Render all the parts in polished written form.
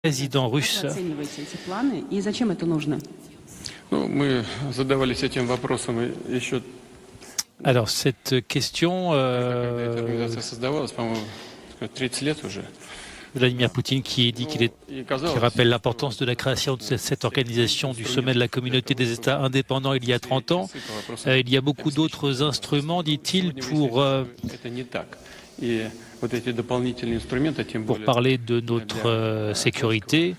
président russe. Alors cette question, Vladimir Poutine qui dit qui rappelle l'importance de la création de cette organisation du sommet de la communauté des États indépendants il y a 30 ans. Il y a beaucoup d'autres instruments, dit-il, pour parler de notre sécurité.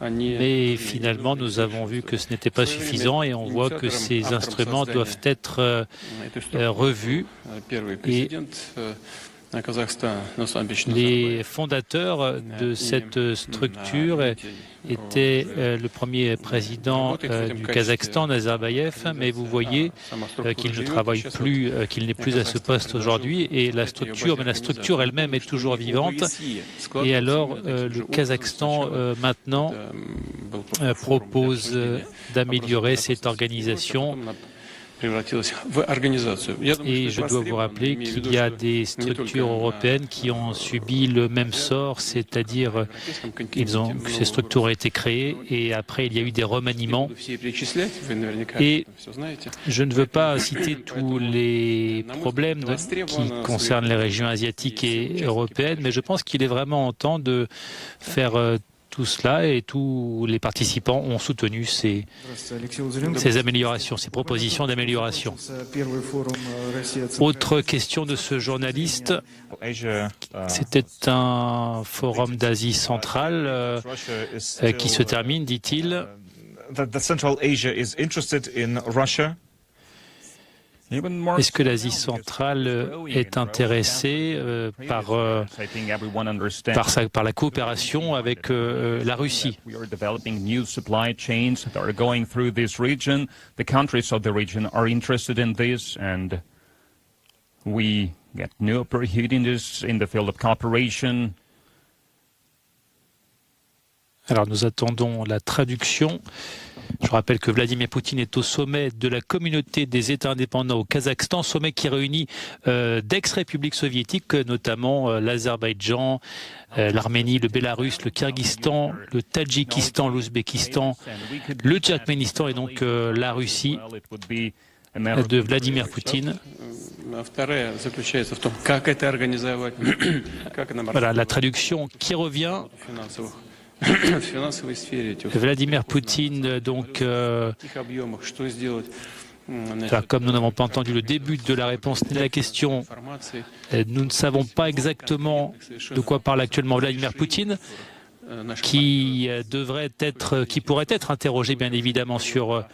Mais finalement, nous avons vu que ce n'était pas suffisant et on voit que ces instruments doivent être revus. Et les fondateurs de cette structure étaient le premier président du Kazakhstan, Nazarbayev, mais vous voyez qu'il ne travaille plus, qu'il n'est plus à ce poste aujourd'hui, et la structure elle-même est toujours vivante. Et alors, le Kazakhstan maintenant propose d'améliorer cette organisation. Et je dois vous rappeler qu'il y a des structures européennes qui ont subi le même sort, c'est-à-dire que ces structures ont été créées et après il y a eu des remaniements. Et je ne veux pas citer tous les problèmes qui concernent les régions asiatiques et européennes, mais je pense qu'il est vraiment temps de faire tout cela et tous les participants ont soutenu ces améliorations, ces propositions d'amélioration. Autre question de ce journaliste, c'était un forum d'Asie centrale qui se termine, dit-il. Est-ce que l'Asie centrale est intéressée par la coopération avec la Russie? Alors nous attendons la traduction. Je rappelle que Vladimir Poutine est au sommet de la communauté des États indépendants au Kazakhstan, sommet qui réunit d'ex-républiques soviétiques, notamment l'Azerbaïdjan, l'Arménie, le Bélarus, le Kyrgyzstan, le Tadjikistan, l'Ouzbékistan, le Turkménistan et donc la Russie de Vladimir Poutine. Voilà la traduction qui revient. Vladimir Poutine, donc, comme nous n'avons pas entendu le début de la réponse ni la question, nous ne savons pas exactement de quoi parle actuellement Vladimir Poutine, qui pourrait être interrogé bien évidemment sur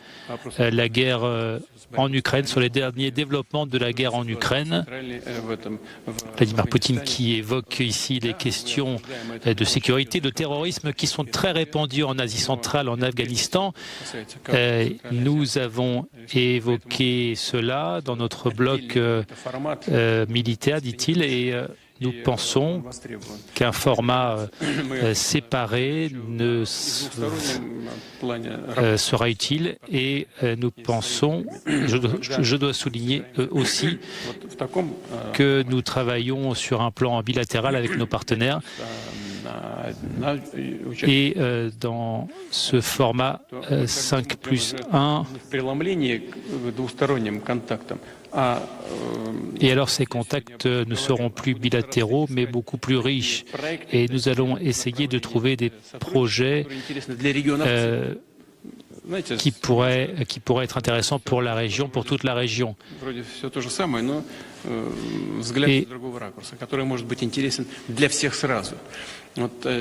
la guerre en Ukraine, sur les derniers développements de la guerre en Ukraine. Vladimir Poutine qui évoque ici les questions de sécurité, de terrorisme qui sont très répandues en Asie centrale, en Afghanistan. Nous avons évoqué cela dans notre bloc militaire, dit-il, et nous pensons qu'un format séparé sera utile et nous pensons, je dois souligner aussi que nous travaillons sur un plan bilatéral avec nos partenaires et dans ce format 5+1. Et alors ces contacts ne seront plus bilatéraux mais beaucoup plus riches et nous allons essayer de trouver des projets qui pourraient être intéressants pour la région, pour toute la région. Et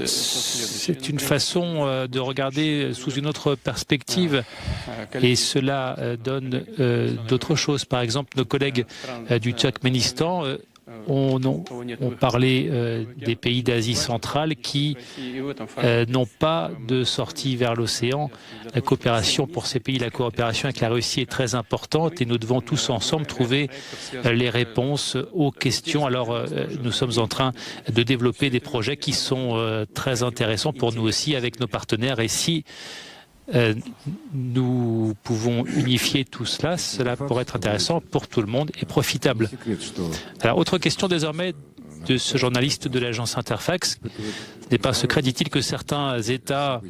c'est une façon de regarder sous une autre perspective et cela donne d'autres choses. Par exemple, nos collègues du Turkménistan ont parlé des pays d'Asie centrale qui n'ont pas de sortie vers l'océan. La coopération pour ces pays, la coopération avec la Russie est très importante et nous devons tous ensemble trouver les réponses aux questions. Alors nous sommes en train de développer des projets qui sont très intéressants pour nous aussi avec nos partenaires et si nous pouvons unifier tout cela, cela pourrait être intéressant pour tout le monde et profitable. Alors, autre question désormais de ce journaliste de l'agence Interfax. Ce n'est pas un secret, dit-il, que certains États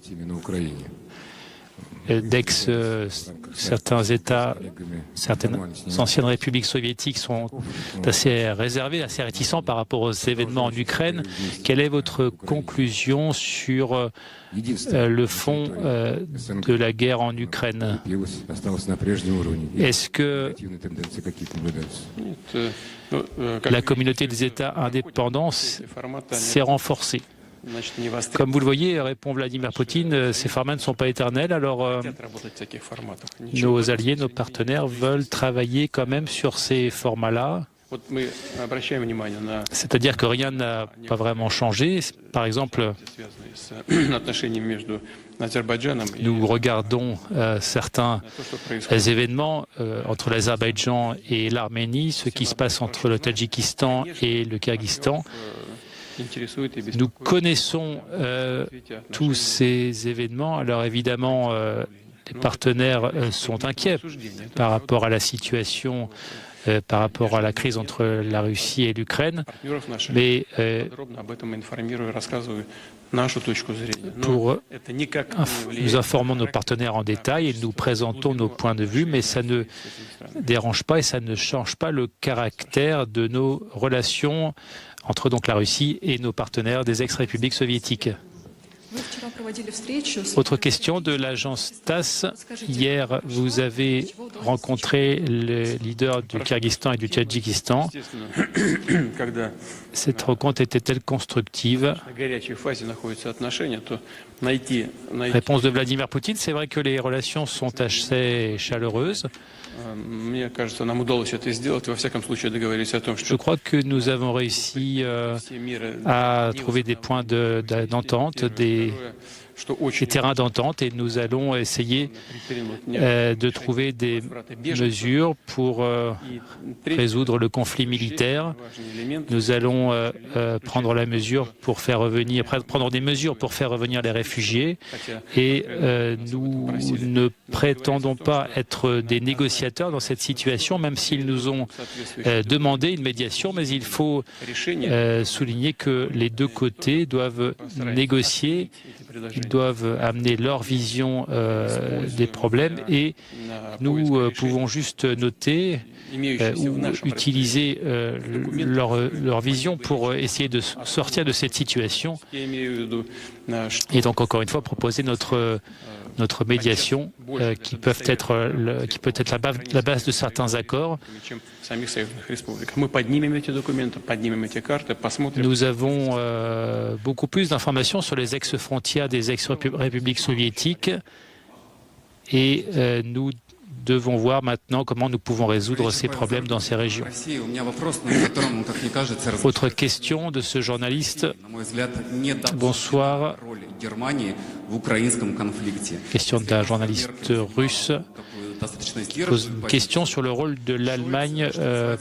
certaines anciennes républiques soviétiques sont assez réservées, assez réticents par rapport aux événements en Ukraine. Quelle est votre conclusion sur le fond de la guerre en Ukraine? Est-ce que la communauté des États indépendants s'est renforcée? Comme vous le voyez, répond Vladimir Poutine, ces formats ne sont pas éternels, alors nos alliés, nos partenaires veulent travailler quand même sur ces formats-là. C'est-à-dire que rien n'a pas vraiment changé. Par exemple, nous regardons certains événements entre l'Azerbaïdjan et l'Arménie, ce qui se passe entre le Tadjikistan et le Kyrgyzstan. Nous connaissons tous ces événements. Alors évidemment, les partenaires sont inquiets par rapport à la situation, par rapport à la crise entre la Russie et l'Ukraine. Mais nous informons nos partenaires en détail et nous présentons nos points de vue, mais ça ne dérange pas et ça ne change pas le caractère de nos relations entre donc la Russie et nos partenaires des ex-républiques soviétiques. Autre question de l'agence TASS. Hier, vous avez rencontré les leaders du Kyrgyzstan et du Tadjikistan. Cette rencontre était-elle constructive? Réponse de Vladimir Poutine, c'est vrai que les relations sont assez chaleureuses. Je crois que nous avons réussi à trouver des points d'entente, des terrains d'entente, et nous allons essayer de trouver des mesures pour résoudre le conflit militaire. Nous allons prendre des mesures pour faire revenir les réfugiés, et nous ne prétendons pas être des négociateurs dans cette situation, même s'ils nous ont demandé une médiation, mais il faut souligner que les deux côtés doivent négocier. Ils doivent amener leur vision des problèmes, et nous pouvons juste noter ou utiliser leur vision pour essayer de sortir de cette situation. Et donc, encore une fois, proposer notre médiation qui peut être la base de certains accords. Nous avons beaucoup plus d'informations sur les ex-frontières des ex-républiques soviétiques, et nous devons voir maintenant comment nous pouvons résoudre ces problèmes dans ces régions. Autre question de ce journaliste. Bonsoir. Question d'un journaliste russe. Pose une question sur le rôle de l'Allemagne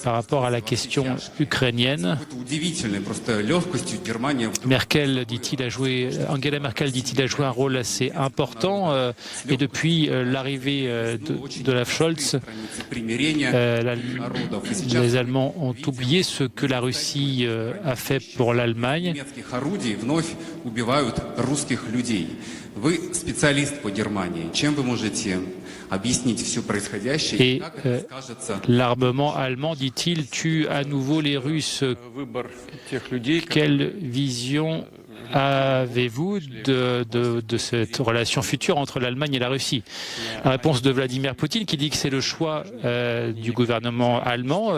par rapport à la question ukrainienne. Angela Merkel, dit-il, a joué un rôle assez important, et depuis l'arrivée d'Olaf Scholz, les Allemands ont oublié ce que la Russie a fait pour l'Allemagne. Et l'armement allemand, dit-il, tue à nouveau les Russes. Quelle vision avez-vous de cette relation future entre l'Allemagne et la Russie? La réponse de Vladimir Poutine, qui dit que c'est le choix du gouvernement allemand.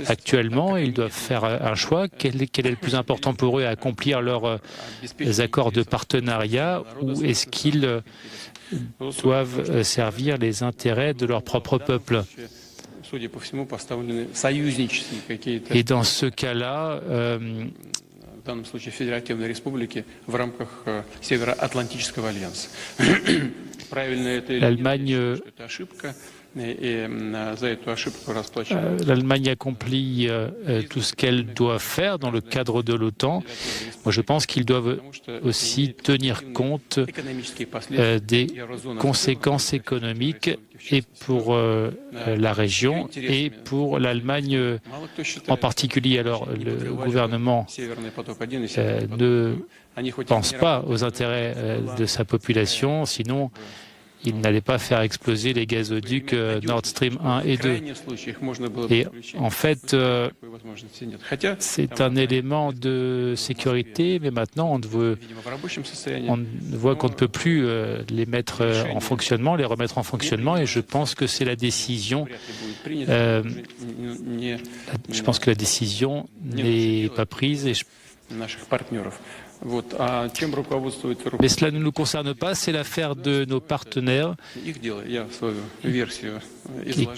Actuellement, ils doivent faire un choix. Quel est le plus important pour eux à accomplir leurs accords de partenariat, ou est-ce qu'ils doivent servir les intérêts de leur propre peuple? Et dans ce cas-là, l'Allemagne accomplit tout ce qu'elle doit faire dans le cadre de l'OTAN. Moi, je pense qu'ils doivent aussi tenir compte des conséquences économiques et pour la région et pour l'Allemagne en particulier. Alors, le gouvernement ne pense pas aux intérêts de sa population, sinon il n'allait pas faire exploser les gazoducs Nord Stream 1 et 2. Et en fait, c'est un élément de sécurité, mais maintenant on voit qu'on ne peut plus les mettre en fonctionnement, les remettre en fonctionnement, et je pense que c'est la décision. Je pense que la décision n'est pas prise. Mais cela ne nous concerne pas, c'est l'affaire de nos partenaires. Et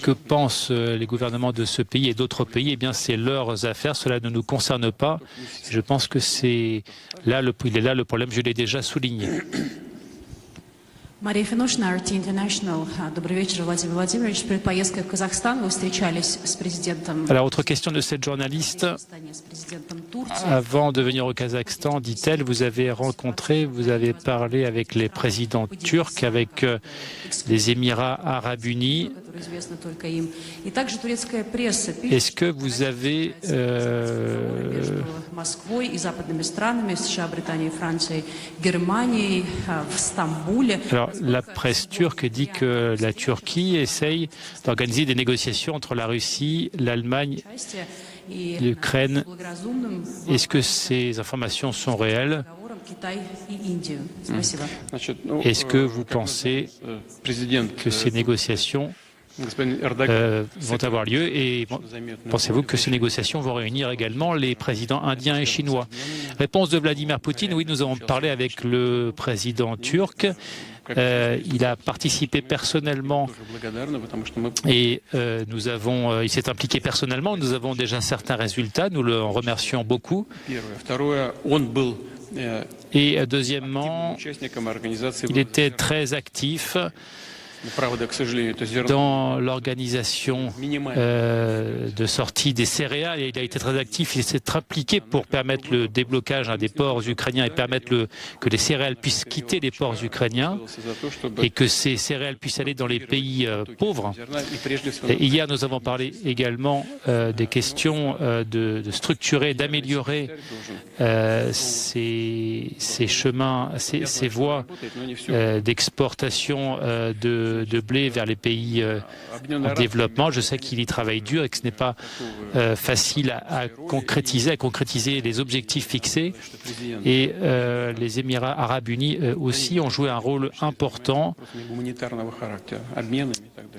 que pensent les gouvernements de ce pays et d'autres pays? Eh bien, c'est leurs affaires, cela ne nous concerne pas. Je pense que il est là le problème, je l'ai déjà souligné. Мария Финошина, RT International. Добрый вечер, Владимир Владимирович. Перед поездкой в Казахстан вы встречались с президентом. Alors, autre question de cette journaliste. Avant de venir au Kazakhstan, dit-elle, vous avez parlé avec les présidents turcs, avec les Émirats arabes unis. Est-ce que vous avez Alors, la presse turque dit que la Turquie essaye d'organiser des négociations entre la Russie, l'Allemagne, l'Ukraine. Est-ce que ces informations sont réelles? Est-ce que vous pensez que ces négociations vont avoir lieu et pensez-vous que ces négociations vont réunir également les présidents indiens et chinois? Réponse de Vladimir Poutine, oui, nous avons parlé avec le président turc. Il a participé personnellement et il s'est impliqué personnellement. Nous avons déjà certains résultats, nous le remercions beaucoup. Et deuxièmement, il était très actif dans l'organisation de sortie des céréales. Il a été très actif, il s'est impliqué pour permettre le déblocage des ports ukrainiens et permettre que les céréales puissent quitter les ports ukrainiens et que ces céréales puissent aller dans les pays pauvres. Et hier, nous avons parlé également des questions de structurer, d'améliorer ces chemins, ces voies d'exportation de blé vers les pays en développement. Je sais qu'il y travaille dur et que ce n'est pas facile à concrétiser les objectifs fixés. Et les Émirats arabes unis aussi ont joué un rôle important.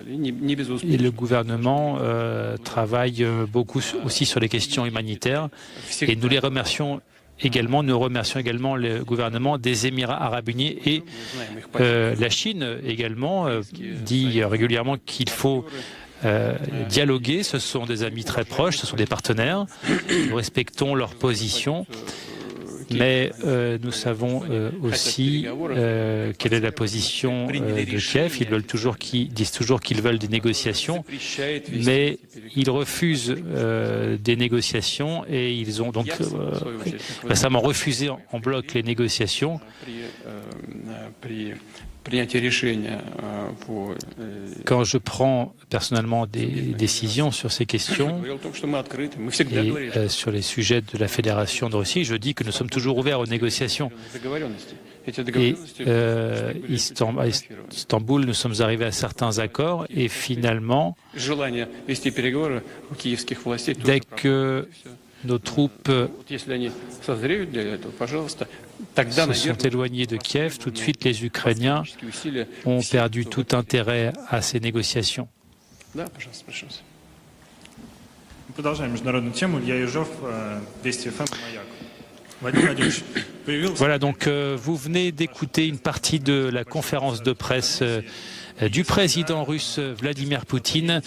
Et le gouvernement travaille beaucoup aussi sur les questions humanitaires. Et nous les remercions également, nous remercions également le gouvernement des Émirats arabes unis et la Chine également dit régulièrement qu'il faut dialoguer. Ce sont des amis très proches, ce sont des partenaires. Nous respectons leur position. Mais nous savons aussi quelle est la position de Kiev. Ils disent toujours qu'ils veulent des négociations, mais ils refusent des négociations et ils ont donc récemment refusé en bloc les négociations. Quand je prends personnellement des décisions sur ces questions et sur les sujets de la Fédération de Russie, je dis que nous sommes toujours ouverts aux négociations. Et à Istanbul, nous sommes arrivés à certains accords et finalement, dès que nos troupes se sont éloignés de Kiev, tout de suite les Ukrainiens ont perdu tout intérêt à ces négociations. Voilà, donc vous venez d'écouter une partie de la conférence de presse du président russe Vladimir Poutine,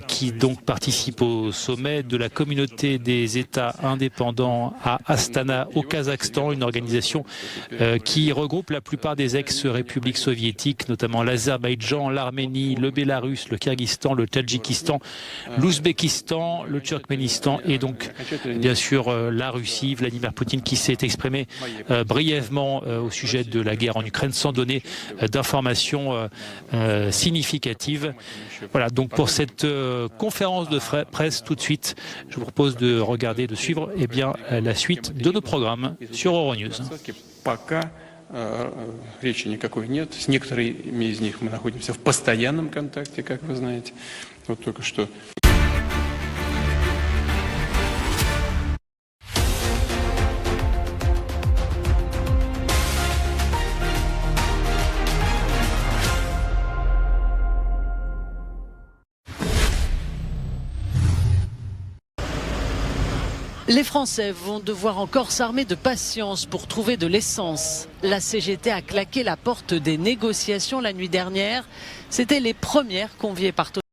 qui donc participe au sommet de la communauté des États indépendants à Astana, au Kazakhstan, une organisation qui regroupe la plupart des ex-républiques soviétiques, notamment l'Azerbaïdjan, l'Arménie, le Bélarus, le Kyrgyzstan, le Tadjikistan, l'Ouzbékistan, le Turkménistan et donc bien sûr la Russie. Vladimir Poutine qui s'est exprimé brièvement au sujet de la guerre en Ukraine sans donner d'informations significatives. Voilà, donc pour cette conférence de presse, tout de suite, je vous propose de regarder, de suivre la suite de nos programmes sur Euronews. Речи никакой нет. С некоторыми из них мы находимся в постоянном контакте, как вы знаете. Вот только что. Les Français vont devoir encore s'armer de patience pour trouver de l'essence. La CGT a claqué la porte des négociations la nuit dernière. C'était les premières conviées par Total.